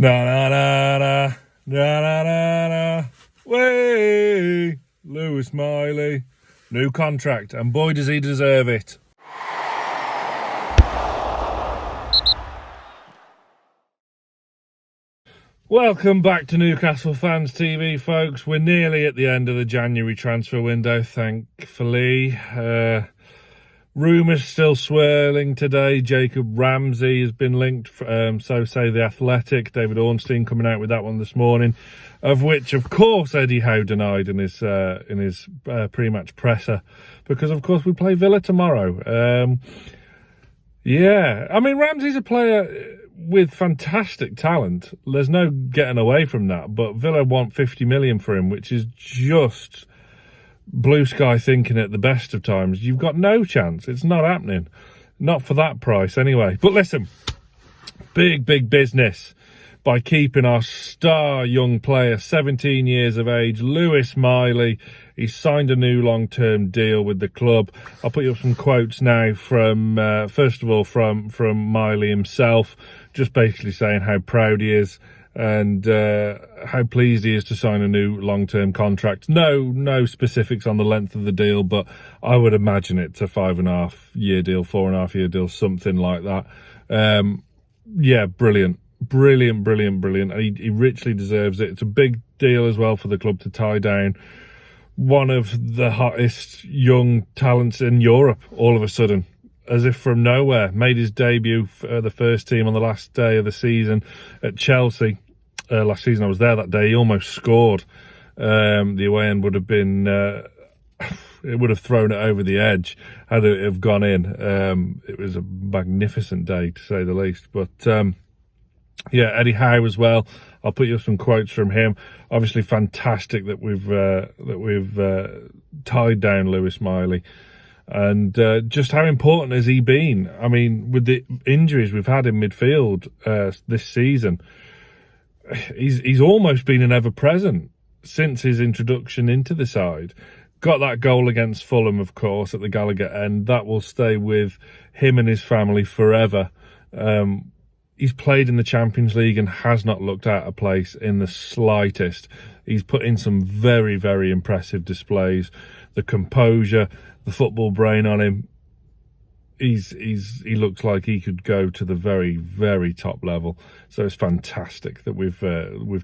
Na na na na na na na na. Way, Lewis Miley, new contract, and boy does he deserve it. Welcome back to Newcastle Fans TV, folks. We're nearly at the end of the January transfer window, thankfully. Rumours still swirling today. Jacob Ramsey has been linked, so say The Athletic. David Ornstein coming out with that one this morning, of which, of course, Eddie Howe denied in his pre-match presser, because, of course, we play Villa tomorrow. Yeah, I mean, Ramsey's a player with fantastic talent. There's no getting away from that, but Villa want 50 million for him, which is just blue sky thinking at the best of times. You've got no chance. It's not happening. Not for that price anyway. But listen, big business by keeping our star young player, 17 years of age, Lewis Miley. He's signed a new long-term deal with the club. I'll put you up some quotes now from, first of all, from Miley himself, just basically saying how proud he is and how pleased he is to sign a new long-term contract. No specifics on the length of the deal, but I would imagine it's a 5.5-year deal, 4.5-year deal, something like that. Yeah, brilliant. He richly deserves it. It's a big deal as well for the club to tie down one of the hottest young talents in Europe all of a sudden, as if from nowhere. Made his debut for the first team on the last day of the season at Chelsea. Last season I was there that day. He almost scored. The away end would have been it would have thrown it over the edge had it have gone in. It was a magnificent day, to say the least. But yeah, Eddie Howe as well. I'll put you some quotes from him. Obviously, fantastic that we've tied down Lewis Miley, and just how important has he been? I mean, with the injuries we've had in midfield this season, he's almost been an ever-present since his introduction into the side. Got that goal against Fulham, of course, at the Gallagher end. That will stay with him and his family forever. He's played in the Champions League and has not looked out of place in the slightest. He's put in some very impressive displays. The composure, the football brain on him. He looks like he could go to the very top level. So it's fantastic that we've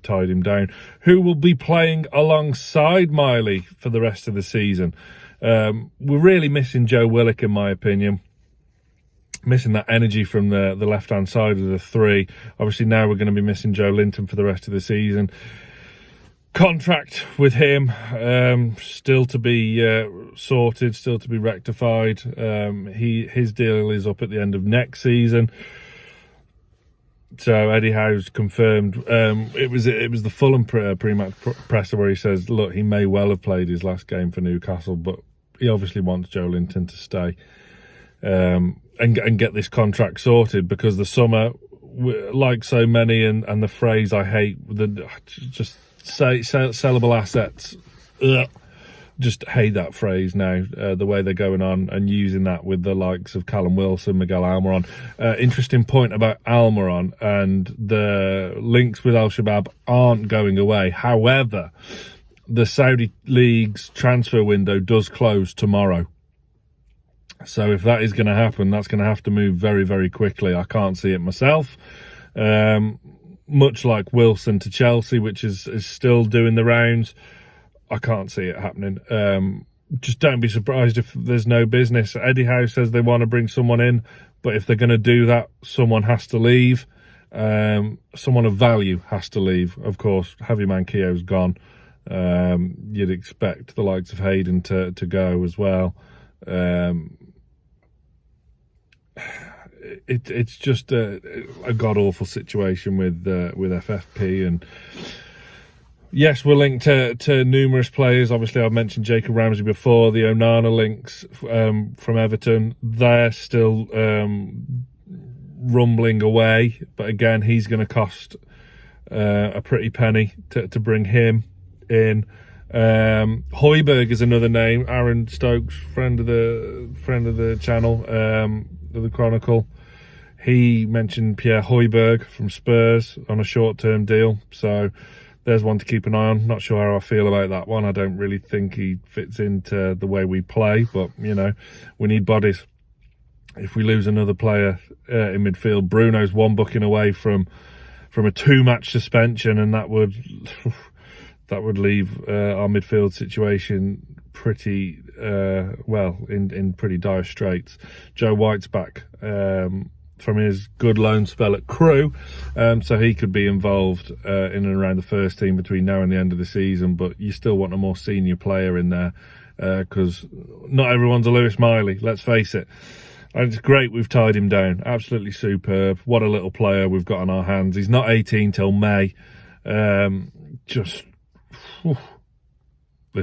tied him down. Who will be playing alongside Miley for the rest of the season? We're really missing Joe Willock, in my opinion. Missing that energy from the left-hand side of the three. Obviously, now we're going to be missing Joe Linton for the rest of the season. Contract with him still to be sorted, still to be rectified. His deal is up at the end of next season. So Eddie Howe's confirmed. It was the Fulham pre-match presser where he says, look, he may well have played his last game for Newcastle, but he obviously wants Joe Linton to stay. And get this contract sorted, because the summer, like so many, and the phrase I hate, just say sellable assets. Ugh. Just hate that phrase now, the way they're going on and using that with the likes of Callum Wilson, Miguel Almiron. Interesting point about Almiron, and the links with Al-Shabaab aren't going away. However, the Saudi League's transfer window does close tomorrow. So if that is going to happen, that's going to have to move very quickly. I can't see it myself. Much like Wilson to Chelsea, which is still doing the rounds, I can't see it happening. Just don't be surprised if there's no business. Eddie Howe says they want to bring someone in, but if they're going to do that, someone has to leave. Someone of value has to leave. Of course, Javi Manquillo's gone. You'd expect the likes of Hayden to go as well. It's just a god-awful situation with FFP, and yes, we're linked to numerous players. Obviously, I've mentioned Jacob Ramsey before. The Onana links from Everton, they're still rumbling away, but again, he's going to cost a pretty penny to bring him in. Højbjerg is another name. Aaron Stokes, friend of the channel, of the Chronicle. He mentioned Pierre Højbjerg from Spurs on a short-term deal, so there's one to keep an eye on. Not sure how I feel about that one. I don't really think he fits into the way we play, but, you know, we need bodies. If we lose another player in midfield, Bruno's one booking away from a 2-match suspension, and that would leave our midfield situation pretty in pretty dire straits. Joe White's back from his good loan spell at Crewe, so he could be involved in and around the first team between now and the end of the season, but you still want a more senior player in there, because not everyone's a Lewis Miley, let's face it. And it's great we've tied him down. Absolutely superb. What a little player we've got on our hands. He's not 18 till May. This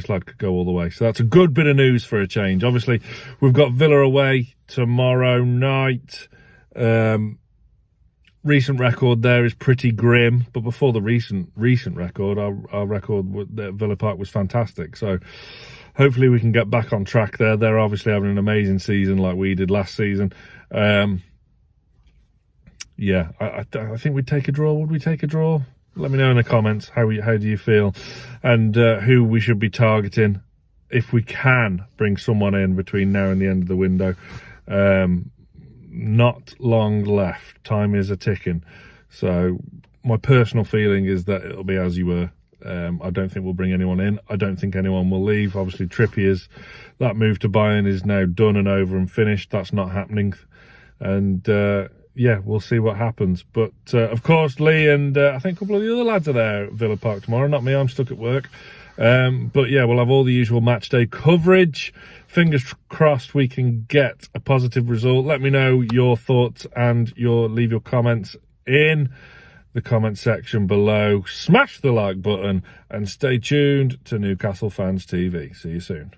lad could go all the way. So that's a good bit of news for a change. Obviously, we've got Villa away tomorrow night. Recent record there is pretty grim. But before the recent record, our record at Villa Park was fantastic. So hopefully we can get back on track there. They're obviously having an amazing season like we did last season. Yeah, I think we'd take a draw. Would we take a draw? Let me know in the comments how do you feel, and who we should be targeting if we can bring someone in between now and the end of the window. Not long left. Time is a ticking. So my personal feeling is that it'll be as you were. I don't think we'll bring anyone in. I don't think anyone will leave. Obviously, Trippier's, that move to Bayern is now done and over and finished. That's not happening. And yeah, we'll see what happens. But of course, Lee and I think a couple of the other lads are there at Villa Park tomorrow. Not me, I'm stuck at work. But yeah, we'll have all the usual match day coverage. Fingers crossed we can get a positive result. Let me know your thoughts and leave your comments in the comment section below. Smash the like button and stay tuned to Newcastle Fans TV. See you soon.